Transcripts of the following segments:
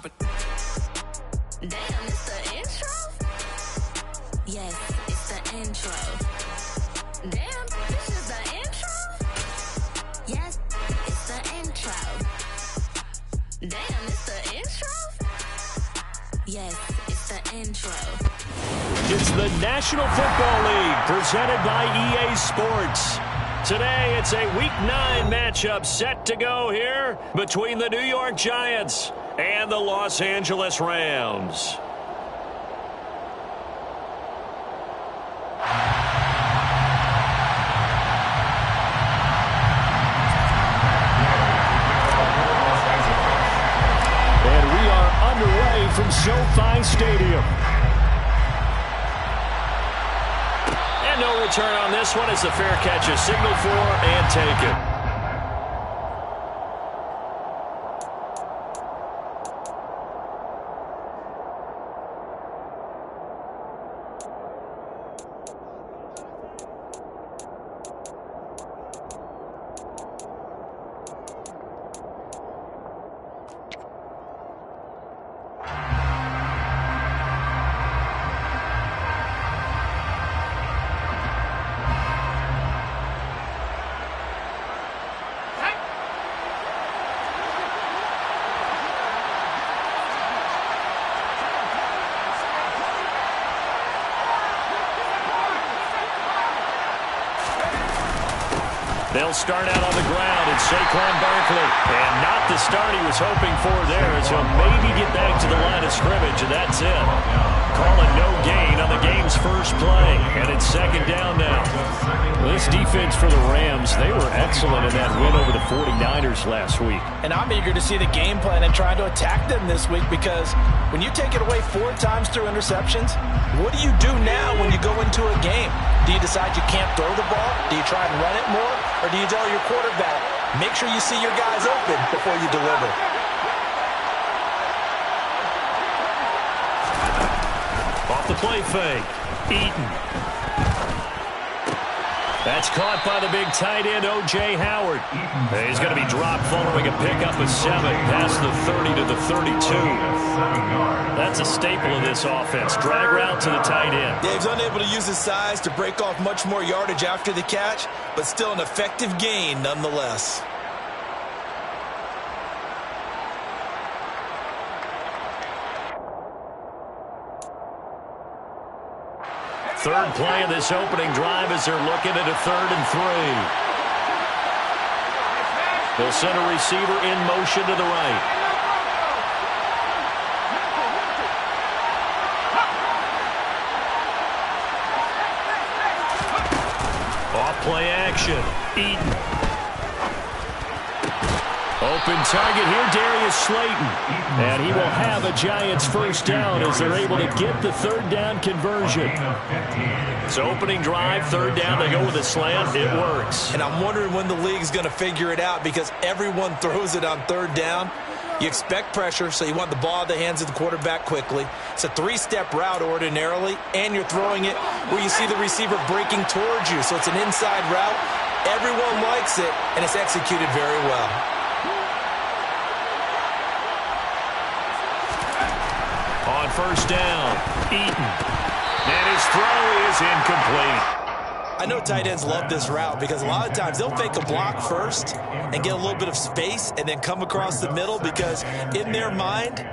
drop it. Damn, it's the intro? Yes, it's the intro. Damn, this is the intro? Yes, it's the intro. Damn, it's the intro? Yes, it's the intro. It's the National Football League presented by EA Sports. Today, it's a Week 9 matchup set to go here between the New York Giants and the Los Angeles Rams. And we are underway from SoFi Stadium. And no return on this one as the fair catch is signaled for and taken. They'll start out on the ground. It's Saquon Barkley. And not the start he was hoping for there, as he'll maybe get back to the line of scrimmage, and that's it. Calling no gain on the game's first play. And it's second down now. This defense for the Rams, they were excellent in that win over the 49ers last week. And I'm eager to see the game plan and try to attack them this week, because when you take it away 4 times through interceptions, what do you do now when you go into a game? Do you decide you can't throw the ball? Do you try and run it more? Or do you tell your quarterback, make sure you see your guys open before you deliver? Off the play fake. Eaton. That's caught by the big tight end, O.J. Howard. He's going to be dropped following a pickup of 7 past the 30 to the 32. That's a staple of this offense. Drag route to the tight end. Dave's unable to use his size to break off much more yardage after the catch, but still an effective gain nonetheless. Third play of this opening drive as they're looking at a 3rd and 3. They'll send a receiver in motion to the right. Off play action. Eaton. Open target here, Darius Slayton. And he will have a Giants first down as they're able to get the 3rd down conversion. So opening drive, 3rd down, they go with a slant. It works. And I'm wondering when the league's going to figure it out, because everyone throws it on 3rd down. You expect pressure, so you want the ball in the hands of the quarterback quickly. It's a 3-step route ordinarily, and you're throwing it where you see the receiver breaking towards you. So it's an inside route. Everyone likes it, and it's executed very well. On first down, Eaton. And his throw is incomplete. I know tight ends love this route, because a lot of times they'll fake a block first and get a little bit of space and then come across the middle, because in their mind,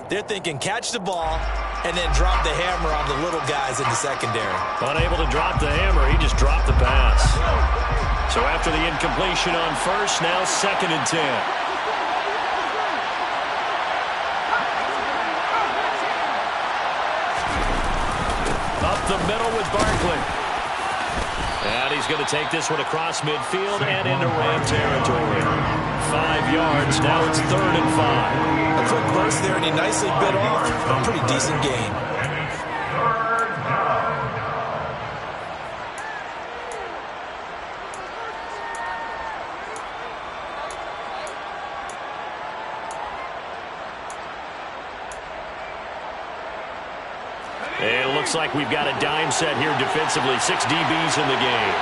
they're thinking catch the ball and then drop the hammer on the little guys in the secondary. Unable to drop the hammer, he just dropped the pass. So after the incompletion on first, now 2nd and 10. The middle with Barkley. And he's going to take this one across midfield and into Ram territory. 5 yards. Now it's 3rd and 5. A quick burst there, and he nicely bit off a pretty decent gain. And it looks like we've got a dime set here defensively. 6 DBs in the game.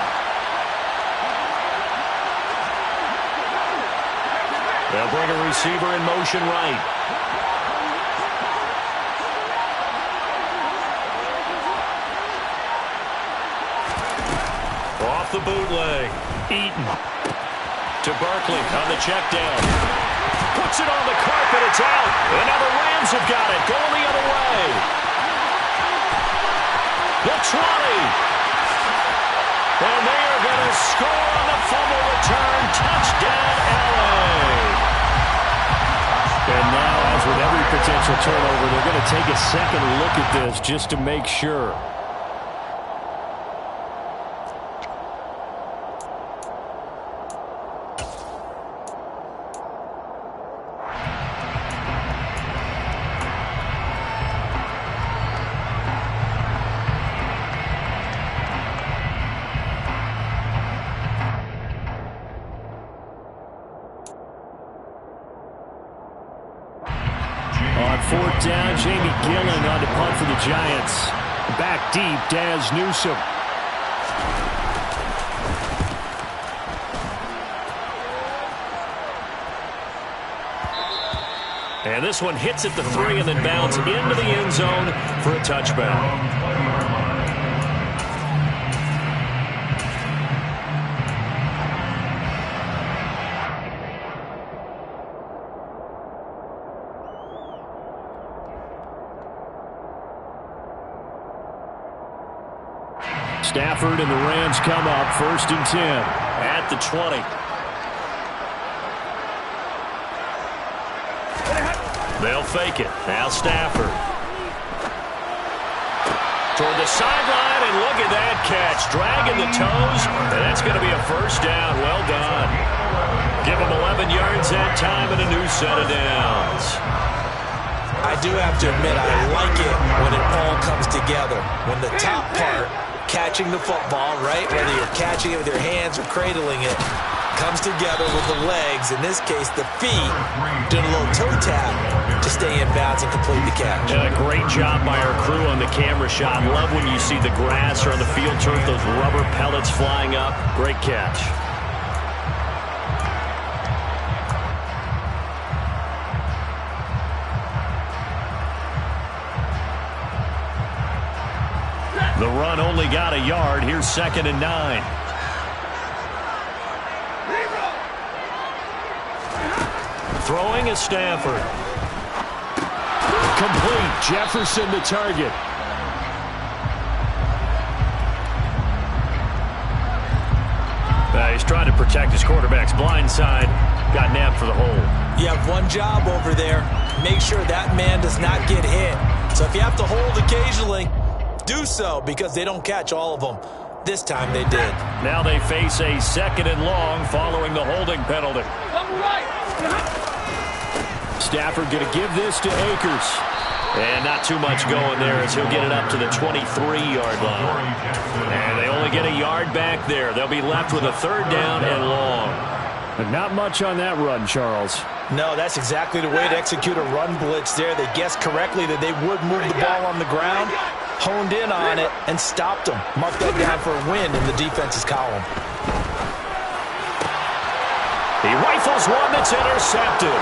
They'll bring a receiver in motion right. the bootleg. Eaton to Barkley on the check down. Puts it on the carpet. It's out. And now the Rams have got it. Going the other way. The 20. And they are going to score on the fumble return. Touchdown, LA. And now, as with every potential turnover, they're going to take a second look at this just to make sure. On fourth down, Jamie Gillen on to punt for the Giants. Back deep, Daz Newsome. And this one hits at the 3 and then bounds into the end zone for a touchback. Stafford and the Rams come up 1st and 10 at the 20. They'll fake it. Now Stafford. Toward the sideline, and look at that catch. Dragging the toes, and that's going to be a first down. Well done. Give them 11 yards that time and a new set of downs. I do have to admit, I like it when it all comes together. When the top part, catching the football, right, whether you're catching it with your hands or cradling it, comes together with the legs, in this case the feet, doing a little toe tap to stay in bounds and complete the catch. Great job by our crew on the camera shot. Love when you see the grass or on the field turf, those rubber pellets flying up. Great catch. The run only got a yard. Here's 2nd and 9. Throwing is Stafford. Complete. Jefferson the target. He's trying to protect his quarterback's blind side. Got nabbed for the hold. You have one job over there. Make sure that man does not get hit. So if you have to hold occasionally, do so, because they don't catch all of them. This time they did. Now they face a 2nd and long following the holding penalty. Stafford going to give this to Akers. And not too much going there as he'll get it up to the 23-yard line. And they only get a yard back there. They'll be left with a 3rd down and long. And not much on that run, Charles. No, that's exactly the way to execute a run blitz there. They guessed correctly that they would move the ball on the ground, honed in on it, and stopped them. Marked that down for a win in the defense's column. He rifles one that's intercepted.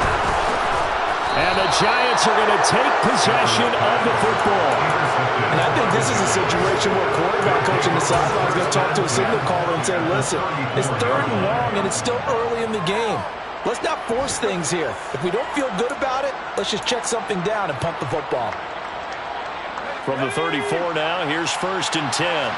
And the Giants are going to take possession of the football. And I think this is a situation where quarterback coach in the sideline is going to talk to a signal caller and say, listen, it's 3rd and long and it's still early in the game. Let's not force things here. If we don't feel good about it, let's just check something down and punt the football. From the 34 now, here's 1st and 10.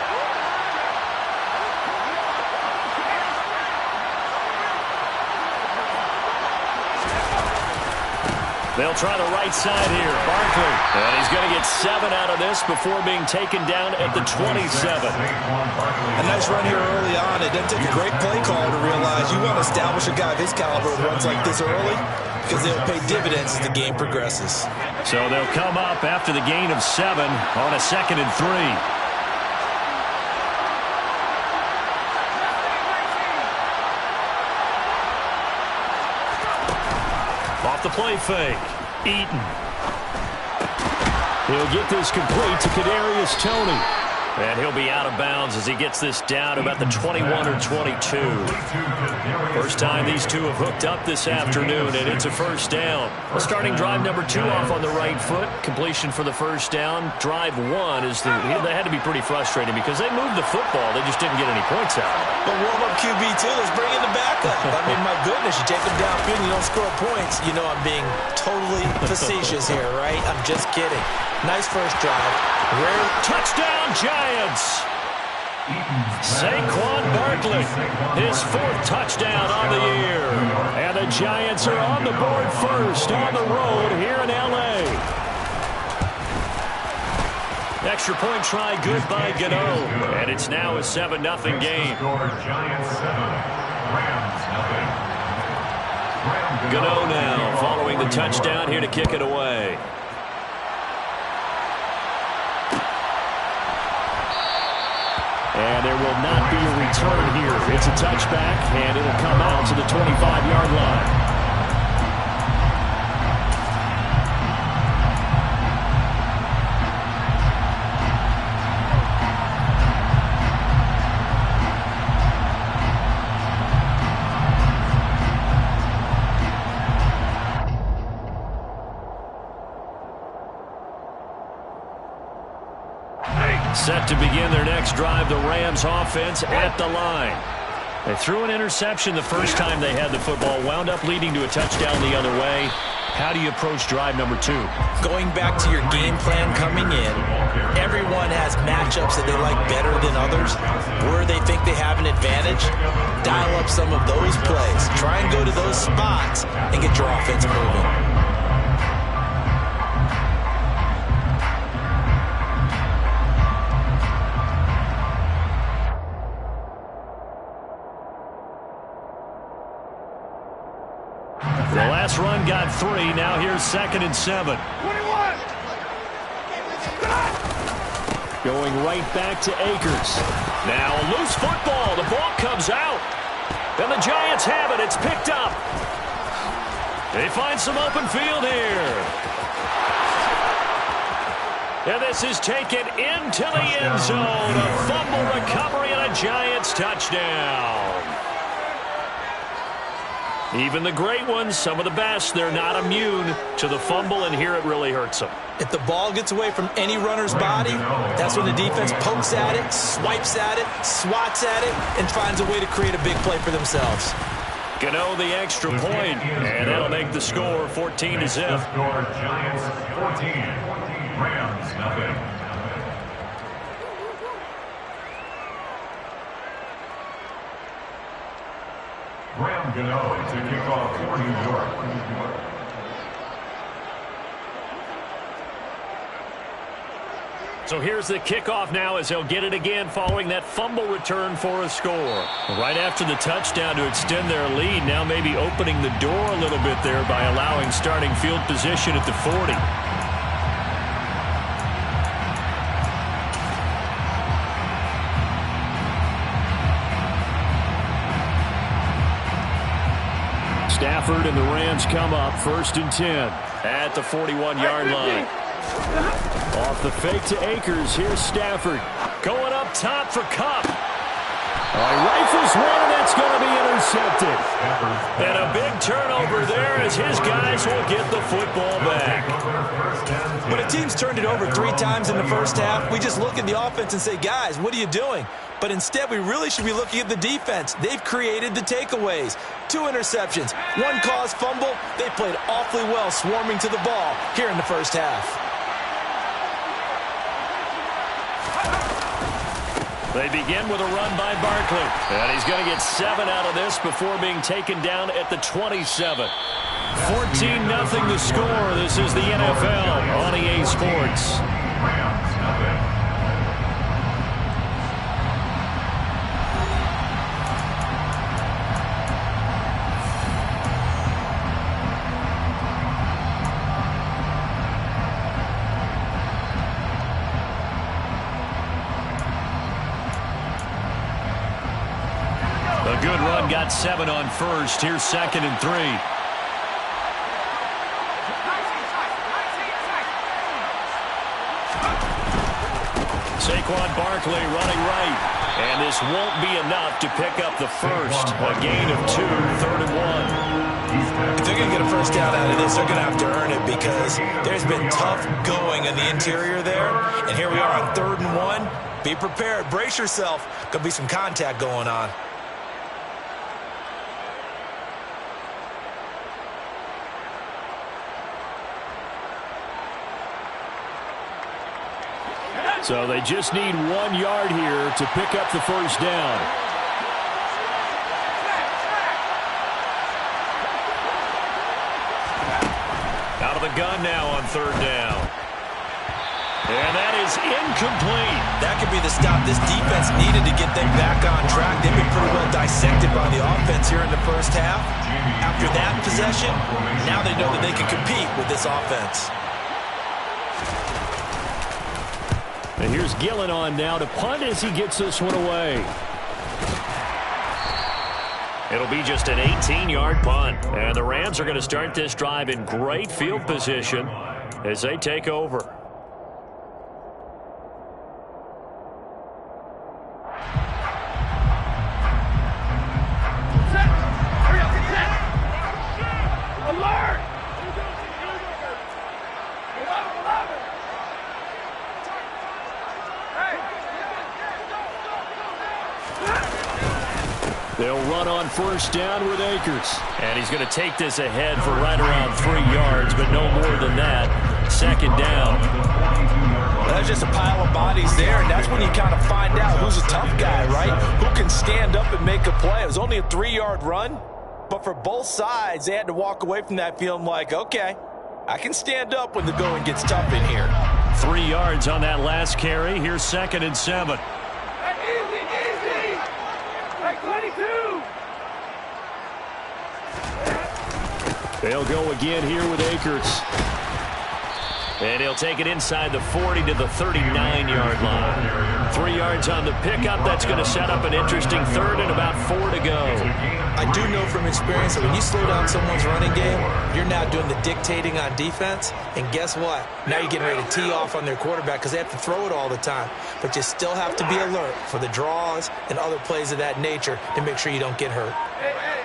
They'll try the right side here. Barkley. And he's going to get 7 out of this before being taken down at the 27. A nice run here early on. It doesn't take a great play caller to realize you want to establish a guy of his caliber with runs like this early, because they'll pay dividends as the game progresses. So they'll come up after the gain of 7 on a 2nd and 3. Off the play fake. Eaton. He'll get this complete to Kadarius Toney. And he'll be out of bounds as he gets this down about the 21 or 22. First time these two have hooked up this afternoon, and it's a first down. A starting drive number 2 off on the right foot. Completion for the first down. Drive 1 is they had to be pretty frustrating because they moved the football. They just didn't get any points out. But warm-up QB, too. Let's bring in the backup. I mean, my goodness, you take them downfield and you don't score points. You know I'm being totally facetious here, right? I'm just kidding. Nice first drive. Rare touchdown, Giants! Saquon Barkley, his 4th touchdown on the year. And the Giants are on the board first on the road here in L.A. Extra point try good by Gano. And it's now a 7-0 game. Gano now following the touchdown here to kick it away. And there will not be a return here. It's a touchback, and it'll come out to the 25-yard line. Set to begin their next drive, the Rams offense at the line. They threw an interception the first time they had the football, wound up leading to a touchdown the other way. How do you approach drive number 2? Going back to your game plan coming in, everyone has matchups that they like better than others. Where they think they have an advantage, dial up some of those plays. Try and go to those spots and get your offense moving. The last run got 3. Now here's 2nd and 7. Going right back to Akers. Now a loose football. The ball comes out. And the Giants have it. It's picked up. They find some open field here. And this is taken into the end zone. A fumble recovery and a Giants touchdown. Even the great ones, some of the best, they're not immune to the fumble, and here it really hurts them. If the ball gets away from any runner's body, that's when the defense pokes at it, swipes at it, swats at it, and finds a way to create a big play for themselves. Gano the extra point, and that'll make the score 14-0. Giants 14, Rams nothing. Graham Gano to kick off for New York. So here's the kickoff now as they'll get it again following that fumble return for a score. Right after the touchdown to extend their lead, now maybe opening the door a little bit there by allowing starting field position at the 40. Stafford and the Rams come up 1st and 10 at the 41-yard line. Off the fake to Akers. Here's Stafford going up top for Kupp. Rifles one, and that's going to be intercepted. And a big turnover there as his guys will get the football back. When a team's turned it over 3 times in the first half, we just look at the offense and say, guys, what are you doing? But instead, we really should be looking at the defense. They've created the takeaways. 2 interceptions, 1 caused fumble. They played awfully well swarming to the ball here in the first half. They begin with a run by Barkley. And he's going to get 7 out of this before being taken down at the 27. 14-0 the score. This is the NFL on EA Sports. A good run, got 7 on first. Here's 2nd and 3. Saquon Barkley running right. And this won't be enough to pick up the first. A gain of 2, 3rd and 1. If they're going to get a first down out of this, they're going to have to earn it because there's been tough going in the interior there. And here we are on 3rd and 1. Be prepared. Brace yourself. Going to be some contact going on. So they just need 1 yard here to pick up the first down. Out of the gun now on 3rd down. And that is incomplete. That could be the stop this defense needed to get them back on track. They've been pretty well dissected by the offense here in the first half. After that possession, now they know that they can compete with this offense. And here's Gillen on now to punt as he gets this one away. It'll be just an 18-yard punt. And the Rams are going to start this drive in great field position as they take over. They'll run on first down with Akers. And he's going to take this ahead for right around 3 yards, but no more than that. 2nd down. That's just a pile of bodies there, and that's when you kind of find out who's a tough guy, right? Who can stand up and make a play. It was only a 3-yard run, but for both sides, they had to walk away from that feeling like, okay, I can stand up when the going gets tough in here. 3 yards on that last carry. Here's 2nd and 7. They'll go again here with Akers. And he'll take it inside the 40 to the 39-yard line. 3 yards on the pickup. That's going to set up an interesting 3rd and about 4 to go. I do know from experience that when you slow down someone's running game, you're now doing the dictating on defense. And guess what? Now you're getting ready to tee off on their quarterback because they have to throw it all the time. But you still have to be alert for the draws and other plays of that nature to make sure you don't get hurt.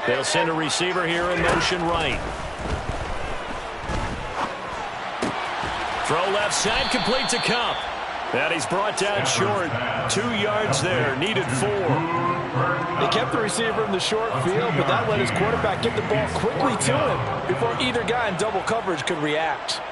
They'll send a receiver here in motion right. Throw left side, complete to Cup. And he's brought down short. 2 yards there, needed 4. They kept the receiver in the short field, but that let his quarterback get the ball quickly to him before either guy in double coverage could react.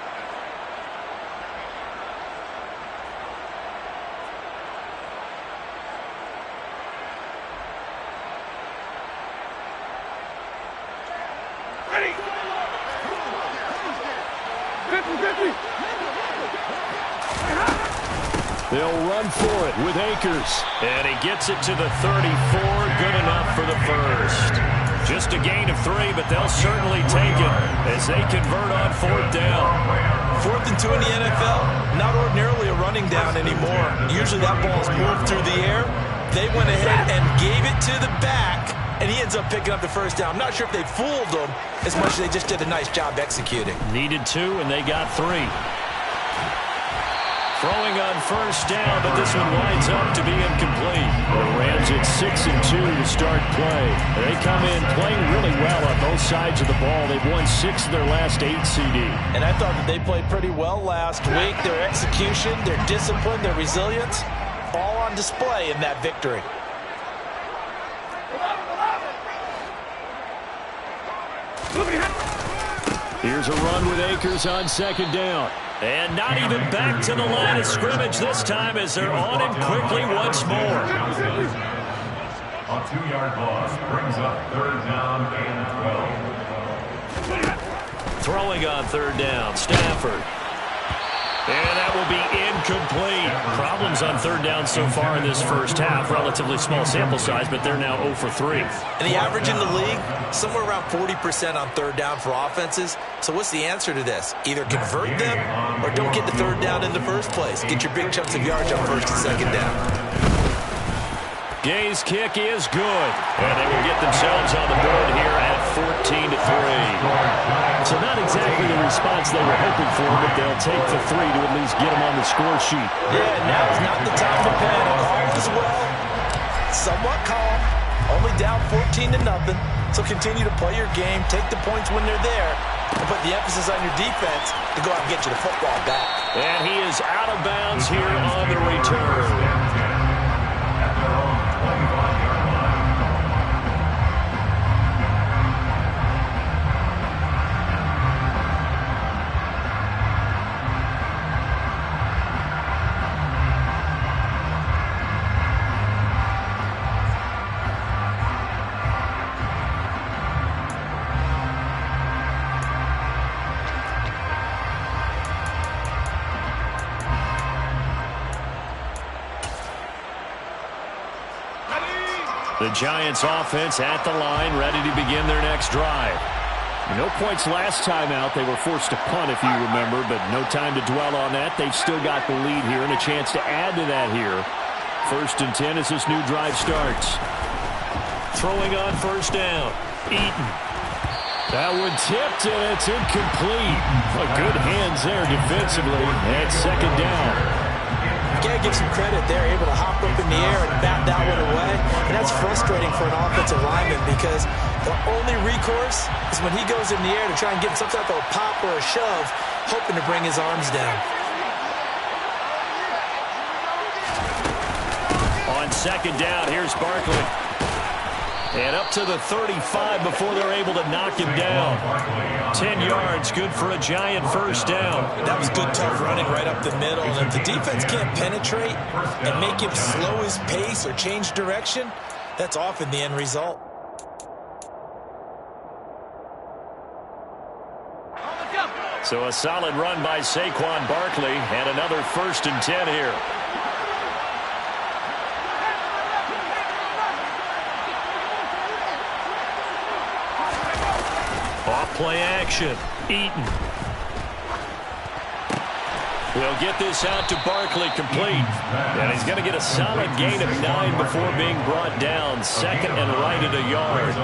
They'll run for it with Akers. And he gets it to the 34. Good enough for the first. Just a gain of 3, but they'll certainly take it as they convert on 4th down. 4th and 2 in the NFL, not ordinarily a running down anymore. Usually that ball's moved through the air. They went ahead and gave it to the back, and he ends up picking up the first down. I'm not sure if they fooled him as much as they just did a nice job executing. Needed 2, and they got 3. Throwing on first down, but this one winds up to be incomplete. The Rams at 6 and 2 to start play. They come in playing really well on both sides of the ball. They've won 6 of their last 8 CD. And I thought that they played pretty well last week. Their execution, their discipline, their resilience, all on display in that victory. Here's a run with Akers on 2nd down. And not even back to the line of scrimmage this time as they're on him quickly once more. A 2-yard loss brings up 3rd down and 12. Throwing on 3rd down, Stafford. And that will be incomplete. Problems on 3rd down so far in this first half. Relatively small sample size, but they're now 0 for 3. And the average in the league, somewhere around 40% on 3rd down for offenses. So what's the answer to this? Either convert them or don't get the 3rd down in the first place. Get your big chunks of yards on 1st and 2nd down. Gay's kick is good. And they will get themselves on the board here at 14 to 3. So not exactly the response points they were hoping for, but they'll take the 3 to at least get them on the score sheet. Yeah, now is not the time to panic. All is well. Somewhat calm. Only down 14-0. So continue to play your game, take the points when they're there, and put the emphasis on your defense to go out and get you the football back. And he is out of bounds here on the return. At their own 25-yard line. The Giants offense at the line, ready to begin their next drive. No points last time out. They were forced to punt, if you remember, but no time to dwell on that. They've still got the lead here and a chance to add to that here. 1st and 10 as this new drive starts. Throwing on 1st down. Eaton. That one tipped, and it's incomplete. Good hands there defensively. And 2nd down. Got to give some credit there, able to hop up in the air and bat that one away. And that's frustrating for an offensive lineman because the only recourse is when he goes in the air to try and get some type of a pop or a shove, hoping to bring his arms down. On 2nd down, here's Barkley. And up to the 35 before they're able to knock him down. 10 yards, good for a Giant 1st down. That was good, tough running right up the middle. And if the defense can't penetrate and make him slow his pace or change direction, that's often the end result. So a solid run by Saquon Barkley and another 1st and 10 here. Off-play action. Eaton. We'll get this out to Barkley, complete. And he's going to get a solid gain of 9 before being brought down. 2nd and right at a yard.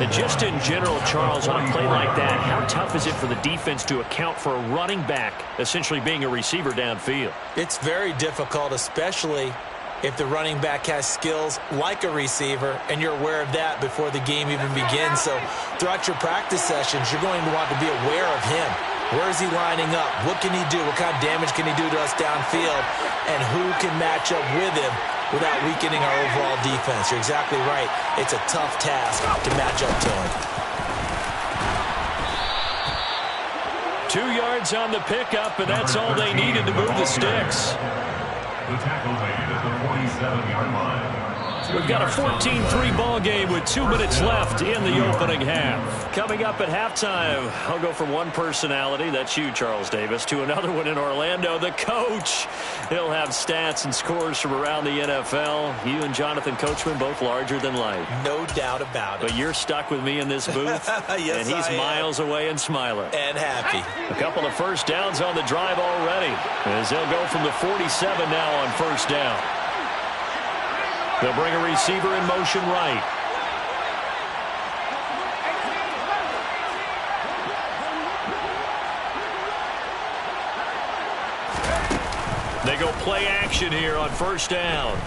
And just in general, Charles, on a play like that, how tough is it for the defense to account for a running back essentially being a receiver downfield? It's very difficult, especially if the running back has skills like a receiver, and you're aware of that before the game even begins. So throughout your practice sessions, you're going to want to be aware of him. Where is he lining up? What can he do? What kind of damage can he do to us downfield? And who can match up with him without weakening our overall defense? You're exactly right. It's a tough task to match up to him. 2 yards on the pickup, and that's all they needed to move the sticks. The tackle made at the 47-yard line. We've got a 14-3 ball game with 2 minutes left in the opening half. Coming up at halftime, I'll go from one personality, that's you, Charles Davis, to another one in Orlando, the coach. He'll have stats and scores from around the NFL. You and Jonathan Coachman, both larger than life. No doubt about it. But you're stuck with me in this booth, yes, and he's miles away and smiling. And happy. A couple of 1st downs on the drive already, as they'll go from the 47 now on 1st down. They'll bring a receiver in motion right. They go play action here on 1st down.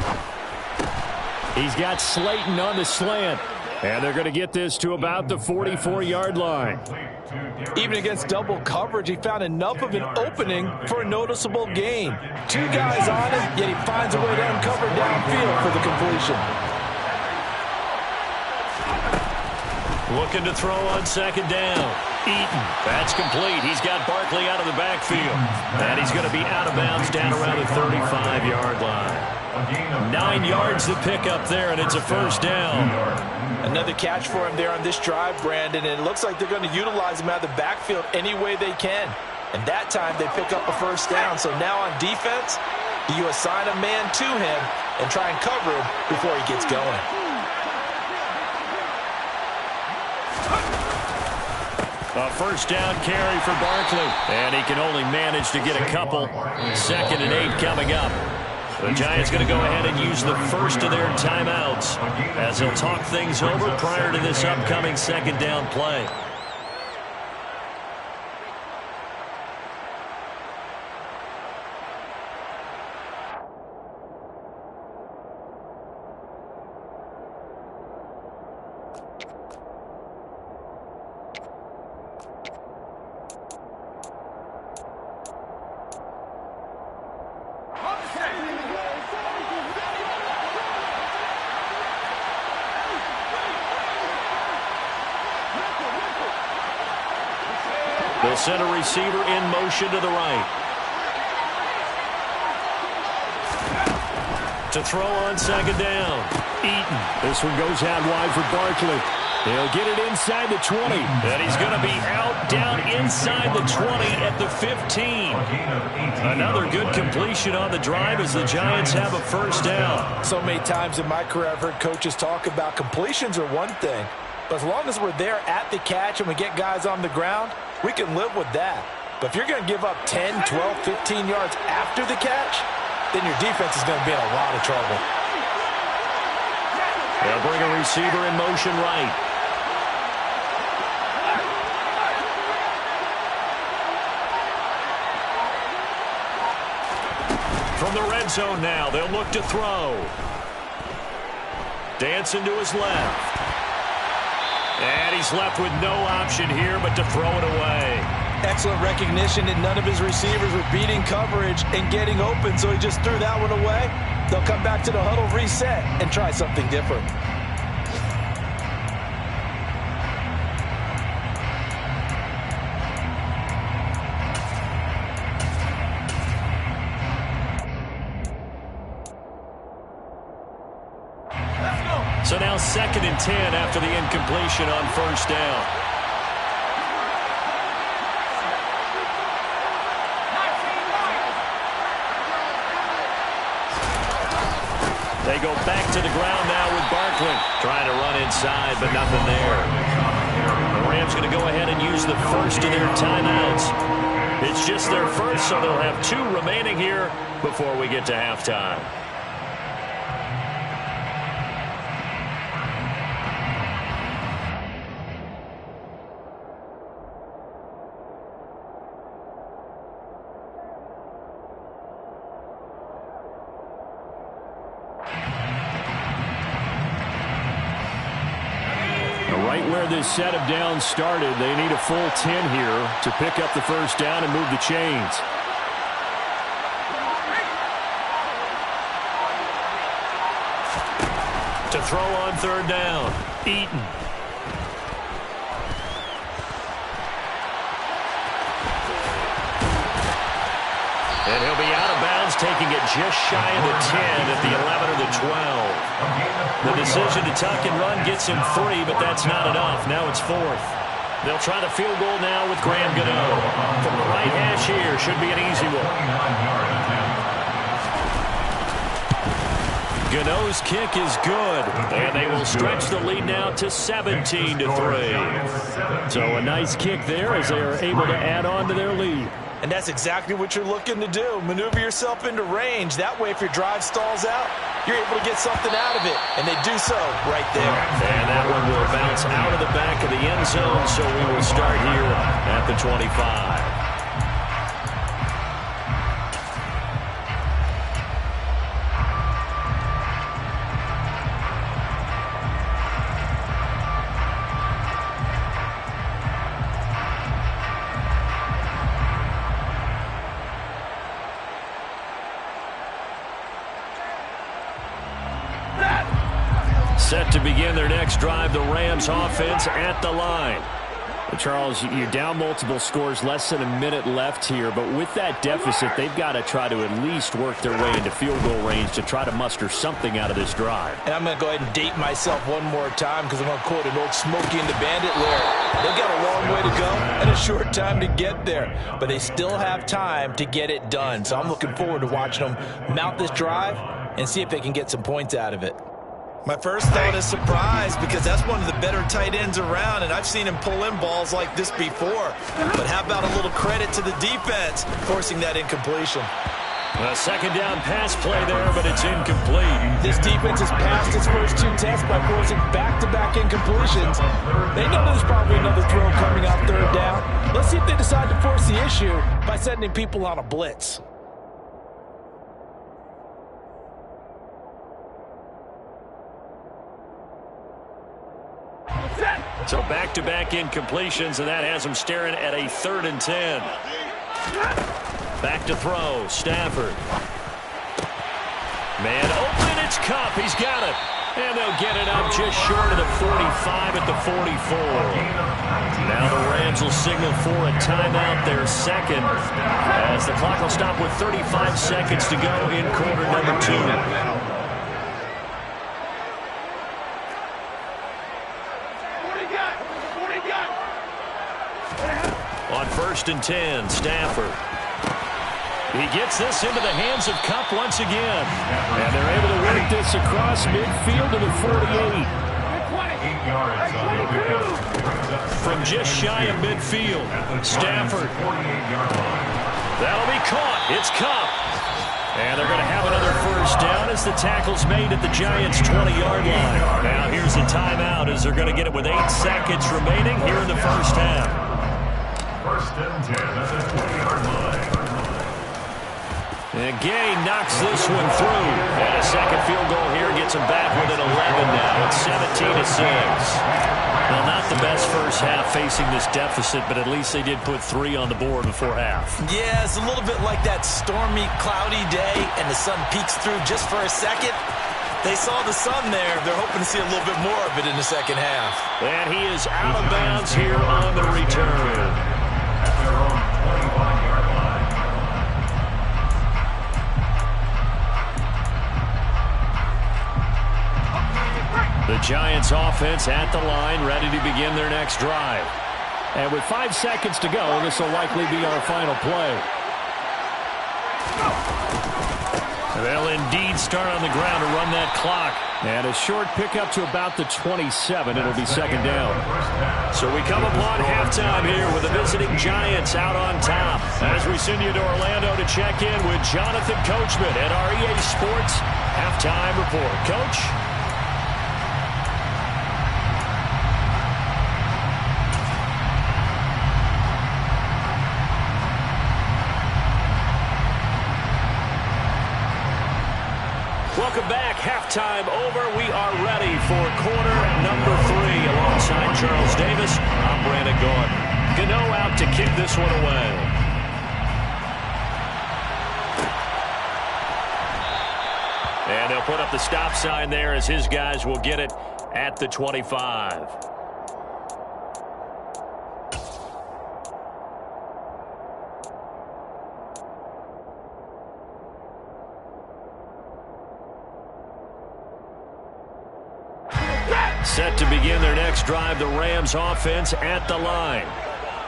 He's got Slayton on the slant. And they're going to get this to about the 44-yard line. Even against double coverage, he found enough of an opening for a noticeable gain. 2 guys on him, yet he finds a way to uncover downfield for the completion. Looking to throw on 2nd down. Eaton. That's complete. He's got Barkley out of the backfield. And he's going to be out of bounds down around the 35-yard line. 9 yards to pick up there, and it's a 1st down. Another catch for him there on this drive, Brandon, and it looks like they're going to utilize him out of the backfield any way they can. And that time they pick up a 1st down. So now on defense, you assign a man to him and try and cover him before he gets going. A 1st down carry for Barkley. And he can only manage to get a couple. 2nd and 8 coming up. The Giants going to go ahead and use the first of their timeouts as they'll talk things over prior to this upcoming 2nd down play. They'll send a receiver in motion to the right. To throw on second down. Eaton. This one goes out wide for Barkley. He'll get it inside the 20. And he's going to be out down inside the 20 at the 15. Another good completion on the drive as the Giants have a first down. So many times in my career I've heard coaches talk about completions are one thing. But as long as we're there at the catch and we get guys on the ground, we can live with that. But if you're going to give up 10, 12, 15 yards after the catch, then your defense is going to be in a lot of trouble. They'll bring a receiver in motion right. From the red zone now, they'll look to throw. Dancing to his left. And he's left with no option here but to throw it away. Excellent recognition that none of his receivers were beating coverage and getting open, so he just threw that one away. They'll come back to the huddle, reset, and try something different. So now 2nd and 10 after the incompletion on first down. They go back to the ground now with Barkley. Trying to run inside, but nothing there. The Rams going to go ahead and use the first of their timeouts. It's just their first, so they'll have 2 remaining here before we get to halftime. Where this set of downs started, they need a full 10 here to pick up the first down and move the chains. To throw on third down, Eaton. And he'll be out of bounds, taking it just shy of the 10 at the 11 or the 12. The decision to tuck and run gets him 3, but that's not enough. Now it's 4th. They'll try the field goal now with Graham Gano. From the right hash here, should be an easy one. Gano's kick is good, and they will stretch the lead now to 17-3. So a nice kick there as they are able to add on to their lead. And that's exactly what you're looking to do. Maneuver yourself into range. That way, if your drive stalls out, you're able to get something out of it. And they do so right there. And that one will bounce out of the back of the end zone, so we will start here at the 25. Set to begin their next drive, the Rams offense at the line. Charles, you're down multiple scores, less than a minute left here, but with that deficit, they've got to try to at least work their way into field goal range to try to muster something out of this drive. And I'm going to go ahead and date myself one more time because I'm going to quote an old Smokey and the Bandit lyric. They've got a long way to go and a short time to get there, but they still have time to get it done. So I'm looking forward to watching them mount this drive and see if they can get some points out of it. My first thought is surprise because that's one of the better tight ends around, and I've seen him pull in balls like this before. But how about a little credit to the defense forcing that incompletion? A second down pass play there, but it's incomplete. This defense has passed its first 2 tests by forcing back-to-back incompletions. They know there's probably another throw coming on third down. Let's see if they decide to force the issue by sending people on a blitz. So back-to-back incompletions, and that has them staring at a 3rd and 10. Back to throw, Stafford. Man open, it's Kupp. He's got it. And they'll get it up just short of the 45 at the 44. Now the Rams will signal for a timeout, their second, as the clock will stop with 35 seconds to go in quarter number 2. On 1st and 10, Stafford. He gets this into the hands of Kupp once again. And they're able to work this across midfield to the 48. From just shy of midfield, Stafford. That'll be caught. It's Kupp. And they're going to have another first down as the tackle's made at the Giants' 20-yard line. Now here's a timeout as they're going to get it with 8 seconds remaining here in the first half. 1st and 10 at the 20-yard line. And Gay knocks this one through. And a second field goal here gets him back within 11 now. It's 17-6. Well, not the best first half facing this deficit, but at least they did put 3 on the board before half. Yeah, it's a little bit like that stormy, cloudy day, and the sun peeks through just for a second. They saw the sun there. They're hoping to see a little bit more of it in the second half. And he is out of bounds here on the return. At their own 25-yard line. The Giants offense at the line, ready to begin their next drive. And with 5 seconds to go, this will likely be our final play. They'll indeed start on the ground to run that clock. And a short pickup to about the 27. It'll be second down. So we come upon halftime here with the visiting Giants out on top. As we send you to Orlando to check in with Jonathan Coachman at our EA Sports Halftime Report. Coach? Welcome back. Halftime over. We are ready for quarter number 3 alongside Charles Davis. I'm Brandon Gordon. Gano out to kick this one away. And they'll put up the stop sign there as his guys will get it at the 25. Set to begin their next drive, the Rams offense at the line.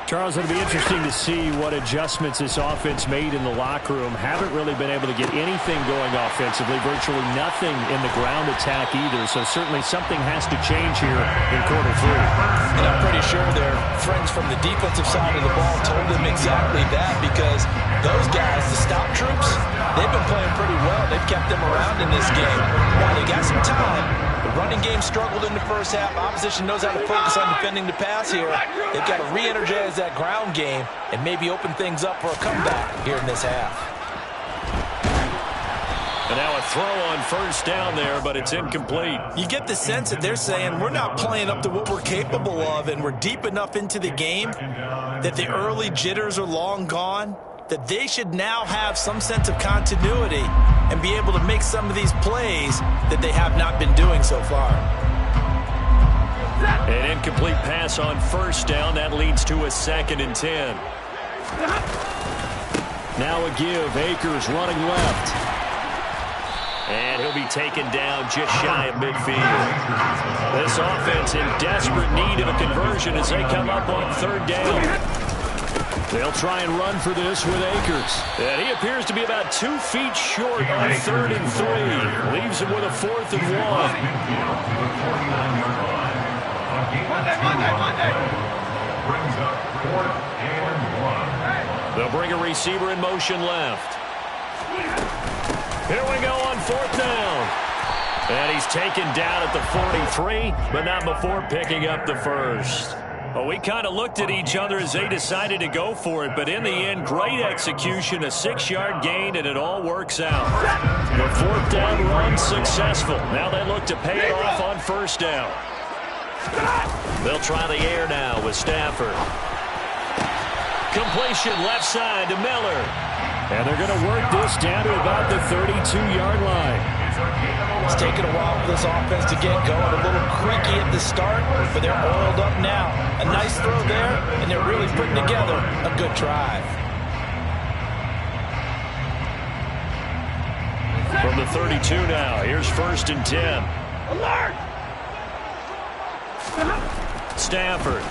Charles, it'll be interesting to see what adjustments this offense made in the locker room. Haven't really been able to get anything going offensively, virtually nothing in the ground attack either. So certainly something has to change here in quarter 3. And I'm pretty sure their friends from the defensive side of the ball told them exactly that, because those guys, the stop troops, they've been playing pretty well. They've kept them around in this game. Now they got some time. The running game struggled in the first half. Opposition knows how to focus on defending the pass here. They've got to re-energize that ground game and maybe open things up for a comeback here in this half. And now a throw on first down there, but it's incomplete. You get the sense that they're saying we're not playing up to what we're capable of, and we're deep enough into the game that the early jitters are long gone, that they should now have some sense of continuity and be able to make some of these plays that they have not been doing so far. An incomplete pass on first down. That leads to a 2nd and 10. Now a give. Akers running left. And he'll be taken down just shy of midfield. This offense in desperate need of a conversion as they come up on 3rd down. They'll try and run for this with Akers. And he appears to be about 2 feet short on 3rd and 3. Leaves him with a 4th and 1. Brings up 4th and 1. They'll bring a receiver in motion left. Here we go on 4th down. And he's taken down at the 43, but not before picking up the first. Well, we kind of looked at each other as they decided to go for it, but in the end, great execution, a 6-yard gain, and it all works out. The 4th down run successful. Now they look to pay it off on 1st down. They'll try the air now with Stafford. Completion left side to Miller. And they're going to work this down to about the 32-yard line. It's taken a while for this offense to get going. A little creaky at the start, but they're oiled up now. A nice throw there, and they're really putting together a good drive. From the 32 now, here's 1st and 10. Alert! Stafford.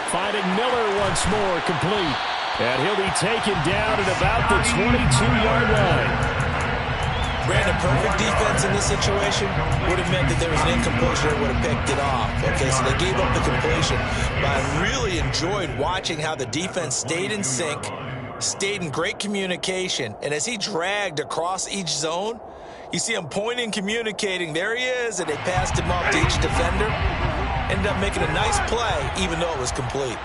Finding Miller once more, complete. And he'll be taken down at about the 22-yard line. Brandon, perfect defense in this situation would have meant that there was an incompletion that would have picked it off. Okay, so they gave up the completion. But I really enjoyed watching how the defense stayed in sync, stayed in great communication, and as he dragged across each zone, you see him pointing, communicating. There he is, and they passed him off to each defender. Ended up making a nice play, even though it was complete.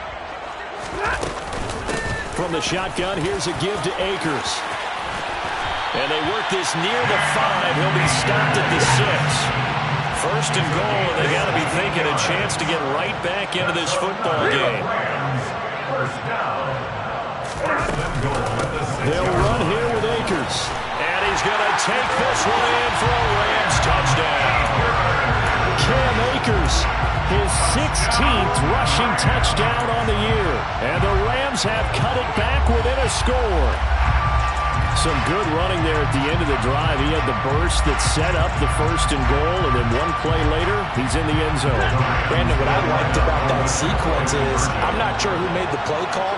From the shotgun, here's a give to Akers. And they work this near the 5. He'll be stopped at the 6. 1st and goal, and they got to be thinking a chance to get right back into this football game. They'll run here with Akers. And he's going to take this one in for a Rams touchdown. Cam Akers, his 16th rushing touchdown on the year. And the Rams have cut it back within a score. Some good running there at the end of the drive. He had the burst that set up the 1st and goal, and then one play later, he's in the end zone. Brandon, what I liked about that sequence is, I'm not sure who made the play call,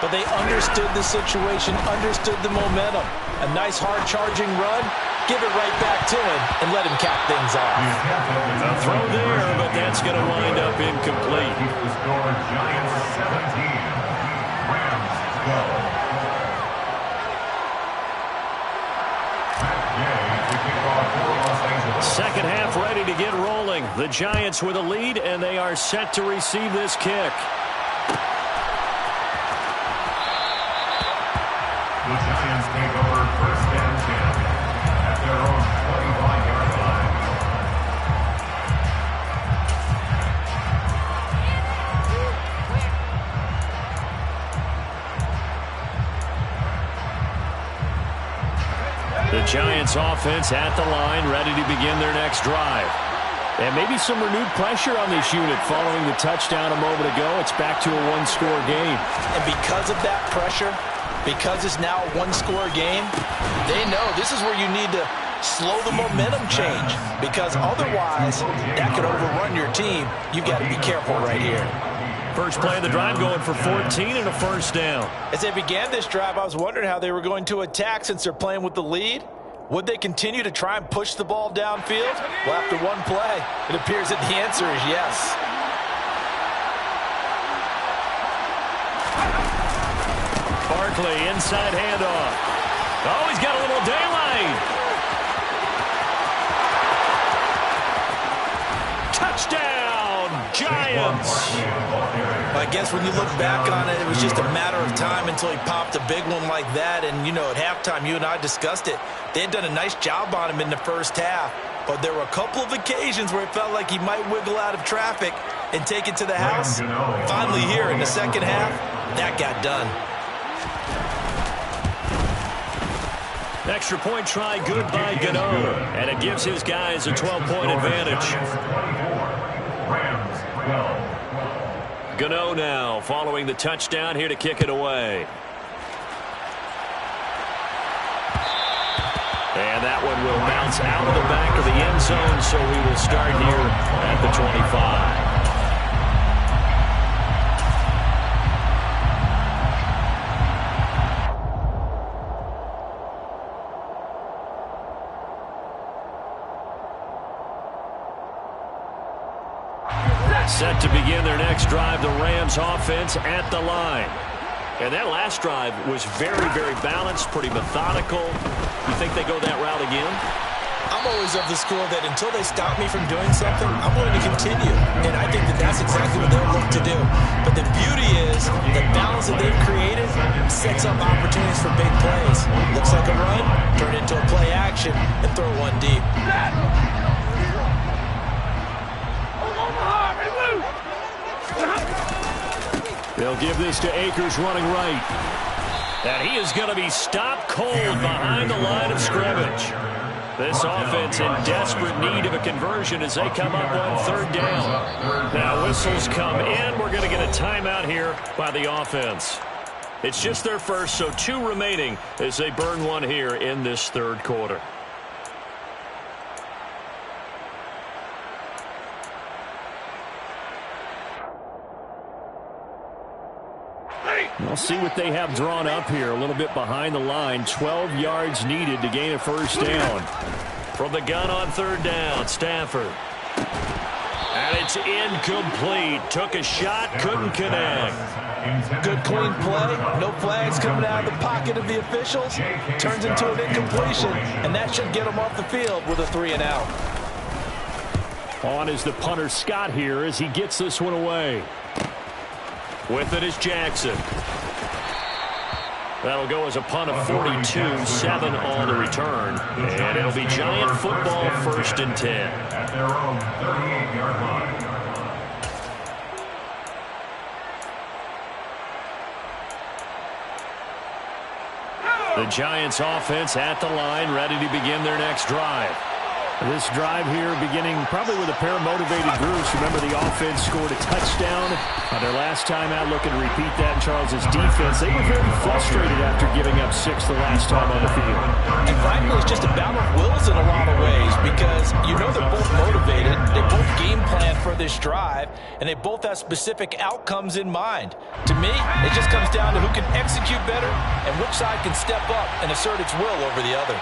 but they understood the situation, understood the momentum. A nice hard-charging run, give it right back to him, and let him cap things off. A throw there, but that's going to wind up incomplete. The score, Giants 17, Rams 12. Second half ready to get rolling. The Giants with a lead, and they are set to receive this kick. The Giants take over 1st and 10 at their own 25-yard line. The Giants offense at the line, ready to begin their next drive. And maybe some renewed pressure on this unit following the touchdown a moment ago. It's back to a one-score game. And because of that pressure, because it's now a one-score game, they know this is where you need to slow the momentum change, because otherwise that could overrun your team. You've got to be careful right here. First play of the drive going for 14 and a 1st down. As they began this drive, I was wondering how they were going to attack since they're playing with the lead. Would they continue to try and push the ball downfield? Well, after one play, it appears that the answer is yes. Barkley, inside handoff. Oh, he's got a little daylight. Touchdown, Giants. I guess when you look back on it, it was just a matter of time until he popped a big one like that. And, you know, at halftime, you and I discussed it. They had done a nice job on him in the first half. But there were a couple of occasions where it felt like he might wiggle out of traffic and take it to the house. Finally here in the second half, that got done. Extra point try good by Gano. And it gives his guys a 12-point advantage. Gano now following the touchdown here to kick it away. And that one will bounce out of the back of the end zone, so we will start here at the 25. Set to begin their next drive, the Rams offense at the line. And that last drive was very, very balanced, pretty methodical. You think they go that route again? I'm always of the school that until they stop me from doing something, I'm going to continue. And I think that that's exactly what they'll look to do. But the beauty is the balance that they've created sets up opportunities for big plays. Looks like a run, turn into a play action, and throw one deep. They'll give this to Akers running right. And he is going to be stopped cold behind the line of scrimmage. This offense in desperate need of a conversion as they come up on third down. Now whistles come in. We're going to get a timeout here by the offense. It's just their first, so 2 remaining as they burn one here in this third quarter. We'll see what they have drawn up here. A little bit behind the line. 12 yards needed to gain a first down. From the gun on third down, Stafford. And it's incomplete. Took a shot, couldn't connect. Good clean play. No flags coming out of the pocket of the officials. Turns into an incompletion, and that should get them off the field with a 3-and-out. On is the punter Scott here as he gets this one away. With it is Jackson. That'll go as a punt of 42, 7 on the return. And it'll be Giant football, 1st and 10. At their own 38-yard line. The Giants offense at the line, ready to begin their next drive. This drive here beginning probably with a pair of motivated groups. Remember, the offense scored a touchdown. Their last time out, looking to repeat that in Charles's defense. They were very frustrated after giving up 6 the last time on the field. And frankly, it's just a battle of wills in a lot of ways because you know they're both motivated. They both game plan for this drive, and they both have specific outcomes in mind. To me, it just comes down to who can execute better and which side can step up and assert its will over the other.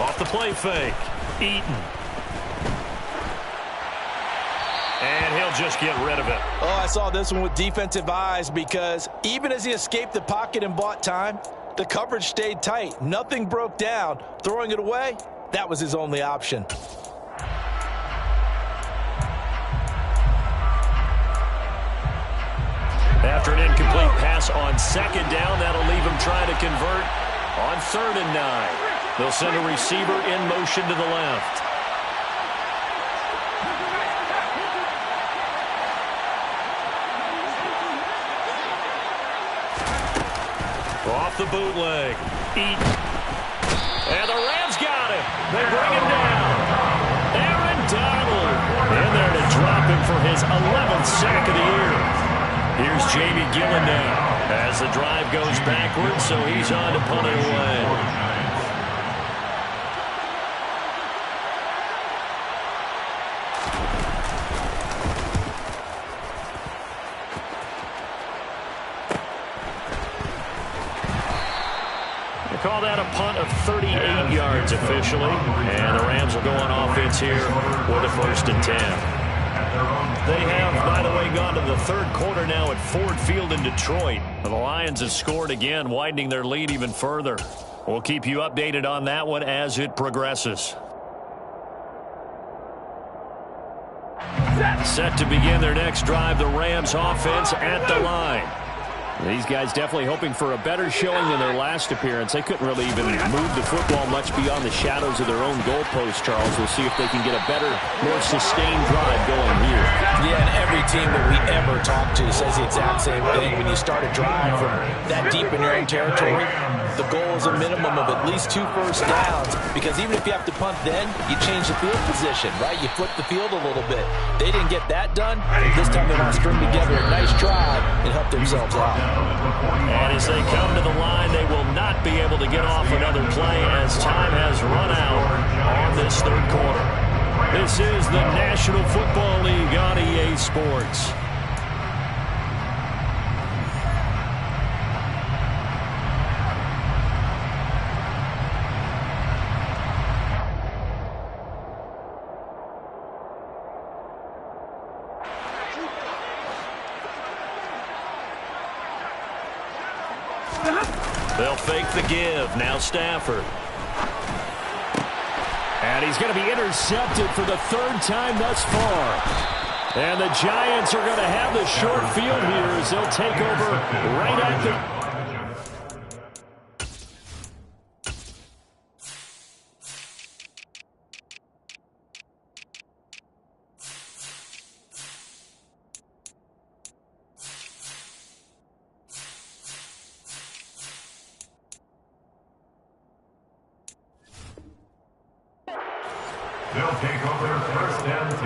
Off the play fake, Eaton. And he'll just get rid of it. Oh, I saw this one with defensive eyes because even as he escaped the pocket and bought time, the coverage stayed tight. Nothing broke down. Throwing it away, that was his only option. After an incomplete pass on second down, that'll leave him trying to convert on 3rd and 9. They'll send a receiver in motion to the left. Off the bootleg. Eaton. And the Rams got him. They bring him down. Aaron Donald in there to drop him for his 11th sack of the year. Here's Jamie Gillen now as the drive goes backwards, so he's on to punt it away. Call that a punt of 38 yards officially. And the Rams will go on offense here with a 1st and 10. They have, by the way, gone to the third quarter now at Ford Field in Detroit. The Lions have scored again, widening their lead even further. We'll keep you updated on that one as it progresses. Set to begin their next drive, the Rams offense at the line. These guys definitely hoping for a better showing than their last appearance. They couldn't really even move the football much beyond the shadows of their own goalpost, Charles. We'll see if they can get a better, more sustained drive going here. Yeah, and every team that we ever talk to says the exact same thing. When you start a drive from that deep in your own territory, the goal is a minimum of at least 2 first downs, because even if you have to punt then, you change the field position, right? You flip the field a little bit. They didn't get that done. This time they want to string together a nice drive and help themselves out. And as they come to the line, they will not be able to get off another play as time has run out on this third quarter. This is the National Football League on EA Sports. They'll fake the give. Now Stafford. And he's going to be intercepted for the 3rd time thus far. And the Giants are going to have the short field here as they'll take over right at the... They'll take over first and 10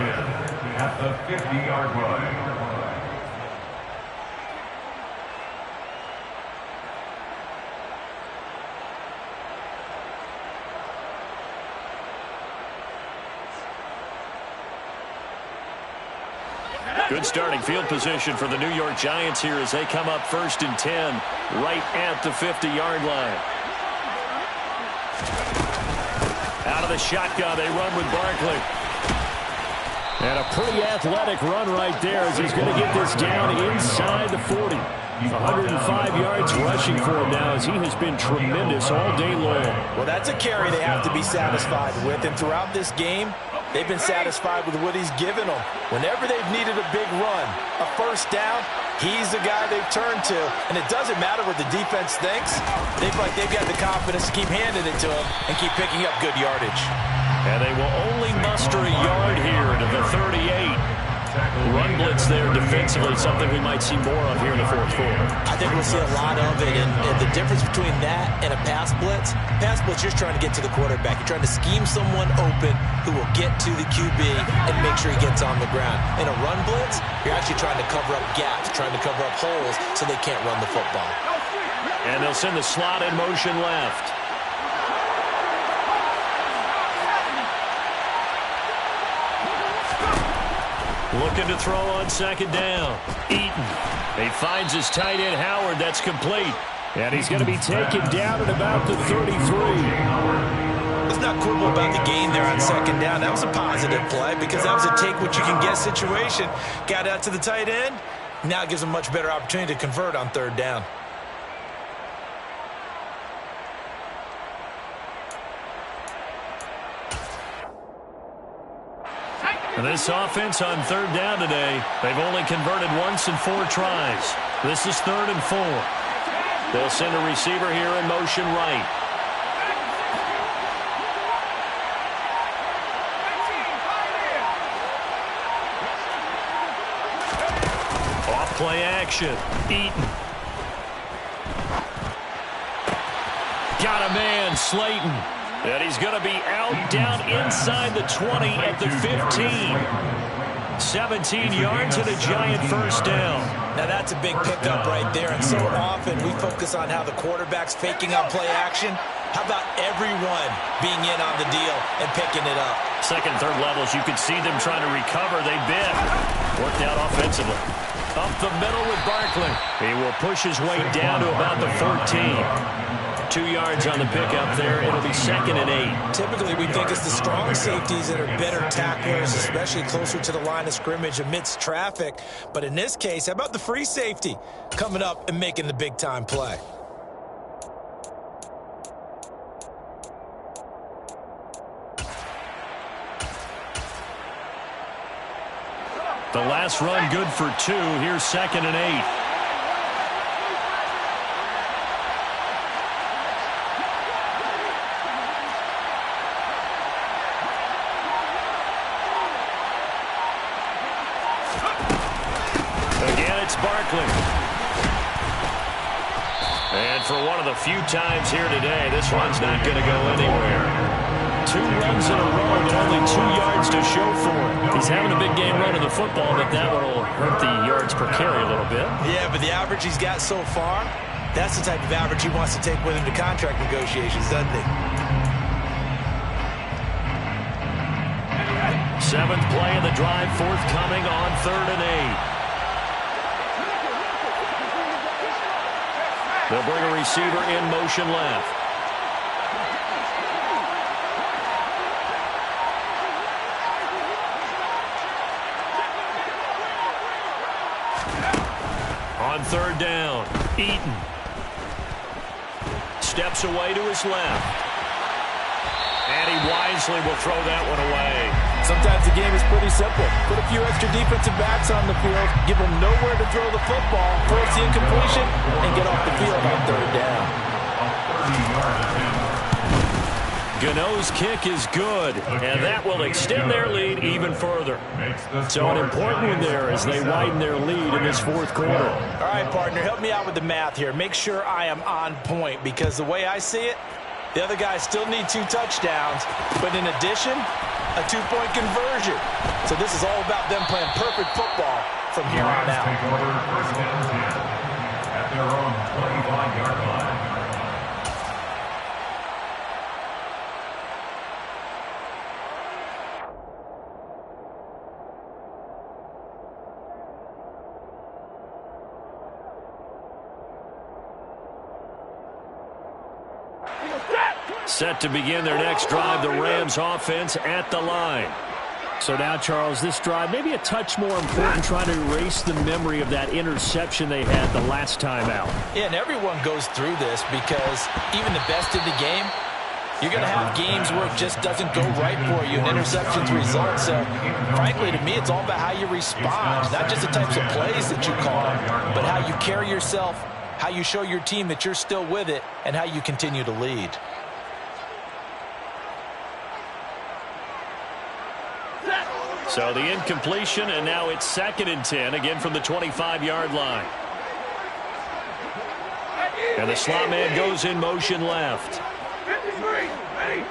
at the 50-yard line. Good starting field position for the New York Giants here as they come up first and 10 right at the 50-yard line. Out of the shotgun, they run with Barkley. And a pretty athletic run right there as he's going to get this down inside the 40. 105 yards rushing for him now as he has been tremendous all day long. Well, that's a carry they have to be satisfied with. And throughout this game, they've been satisfied with what he's given them. Whenever they've needed a big run, a first down, he's the guy they've turned to. And it doesn't matter what the defense thinks. They feel like they've got the confidence to keep handing it to him and keep picking up good yardage. And they will only muster a yard here to the 38. Run blitz there defensively, something we might see more of here in the fourth quarter. I think we'll see a lot of it, and the difference between that and a pass blitz, you're just trying to get to the quarterback. You're trying to scheme someone open who will get to the QB and make sure he gets on the ground. In a run blitz, you're actually trying to cover up gaps, trying to cover up holes so they can't run the football. And they'll send the slot in motion left. Looking to throw on second down. Eaton. He finds his tight end, Howard. That's complete. And he's going to be taken down at about the 33. Let's not quibble about the gain there on second down. That was a positive play because that was a take-what-you-can-get situation. Got out to the tight end. Now it gives him a much better opportunity to convert on third down. And this offense on third down today, they've only converted once in 4 tries. This is 3rd and 4. They'll send a receiver here in motion right. Off play action. Eaton. Got a man, Slayton. And he's going to be out down inside the 20 at the 15. 17 yards and a giant first down. Now that's a big pickup right there. And so often we focus on how the quarterback's faking on play action. How about everyone being in on the deal and picking it up? Second, third levels, you could see them trying to recover. They bit. Worked out offensively. Up the middle with Barkley. He will push his way down to about the 14. 2 yards on the pickup there. It'll be 2nd and 8. Typically, we think it's the strong safeties that are better tacklers, especially closer to the line of scrimmage amidst traffic. But in this case, how about the free safety coming up and making the big-time play? The last run good for 2. Here's 2nd and 8. Barkley. And for one of the few times here today, this one's not going to go anywhere. 2 runs in a row, but only 2 yards to show for it. He's having a big game running the football, but that one will hurt the yards per carry a little bit. Yeah, but the average he's got so far, that's the type of average he wants to take with him to contract negotiations, doesn't he? 7th play of the drive, forthcoming on 3rd and 8. They'll bring a receiver in motion left. On 3rd down, Eaton. Steps away to his left. And he wisely will throw that one away. Sometimes the game is pretty simple. Put a few extra defensive backs on the field, give them nowhere to throw the football, force the incompletion, and get off the field on 3rd down. Gano's kick is good, and that will extend their lead even further. So an important one there as they widen their lead in this 4th quarter. All right, partner, help me out with the math here. Make sure I am on point, because the way I see it, the other guys still need 2 touchdowns, but in addition, a two-point conversion. So this is all about them playing perfect football from here on out. Take over first and 10 at their own 25-yard line. Set to begin their next drive, the Rams offense at the line. So now, Charles, this drive maybe a touch more important, trying to erase the memory of that interception they had the last time out. Yeah, and everyone goes through this because even the best in the game, you're going to have games where it just doesn't go right for you and interceptions result. So, frankly, to me, it's all about how you respond, not just the types of plays that you call, but how you carry yourself, how you show your team that you're still with it, and how you continue to lead. So the incompletion, and now it's 2nd and 10, again from the 25-yard line. And the slot man goes in motion left. 53, ready.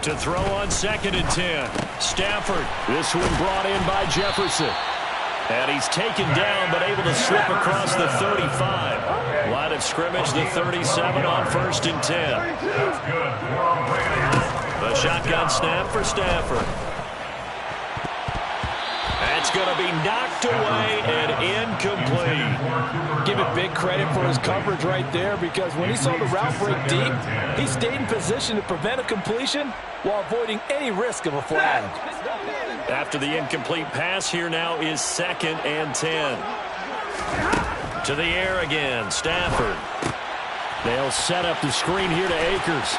To throw on 2nd and 10. Stafford. This one brought in by Jefferson. And he's taken down, but able to slip across the 35. Line of scrimmage, the 37 on 1st and 10. That's good. The shotgun snap for Stafford. That's going to be knocked away and incomplete. Give it big credit for his coverage right there, because when he saw the route break deep, he stayed in position to prevent a completion while avoiding any risk of a flag. After the incomplete pass, here now is 2nd and 10. To the air again, Stafford. They'll set up the screen here to Akers.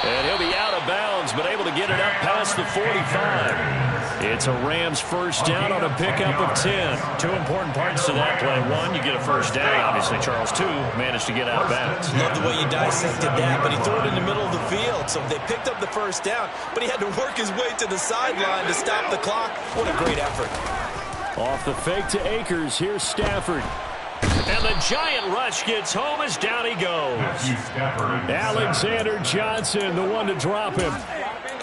And he'll be out of bounds, but able to get it up past the 45. It's a Rams first down on a pickup of 10. Two important parts to that play. One, you get a first down, obviously, Charles. Two, managed to get out of bounds. Love the way you dissected that, but he threw it in the middle of the field. So they picked up the first down, but he had to work his way to the sideline to stop the clock. What a great effort. Off the fake to Akers. Here's Stafford. And the giant rush gets home as down he goes. Alexander Johnson, the one to drop him.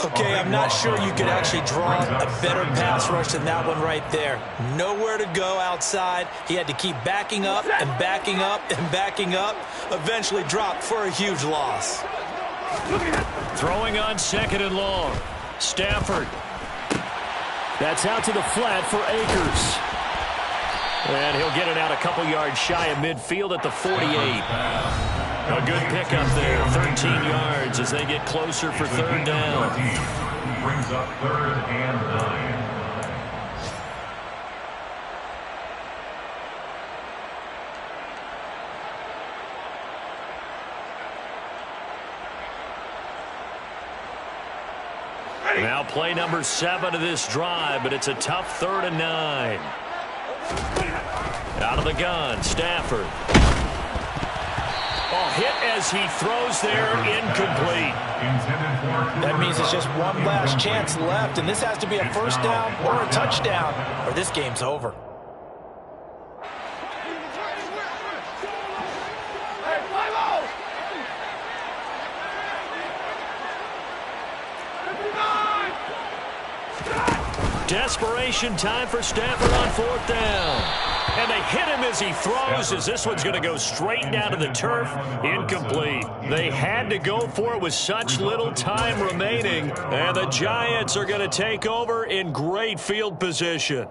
Okay, I'm not sure you could actually draw a better pass rush than that one right there. Nowhere to go outside. He had to keep backing up and backing up and backing up. Eventually dropped for a huge loss. Throwing on 2nd and long. Stafford. That's out to the flat for Akers. And he'll get it out a couple yards shy of midfield at the 48. A good pickup there, 13 yards as they get closer for 3rd down. Brings up 3rd and 9. Now play number 7 of this drive, but it's a tough 3rd and 9. Out of the gun, Stafford. Hit as he throws there, incomplete. That means it's just one last chance left, and this has to be a first down or a touchdown, or this game's over. Desperation time for Stafford on 4th down. And they hit him as he throws, as this one's going to go straight down to the turf. Incomplete. They had to go for it with such little time remaining. And the Giants are going to take over in great field position.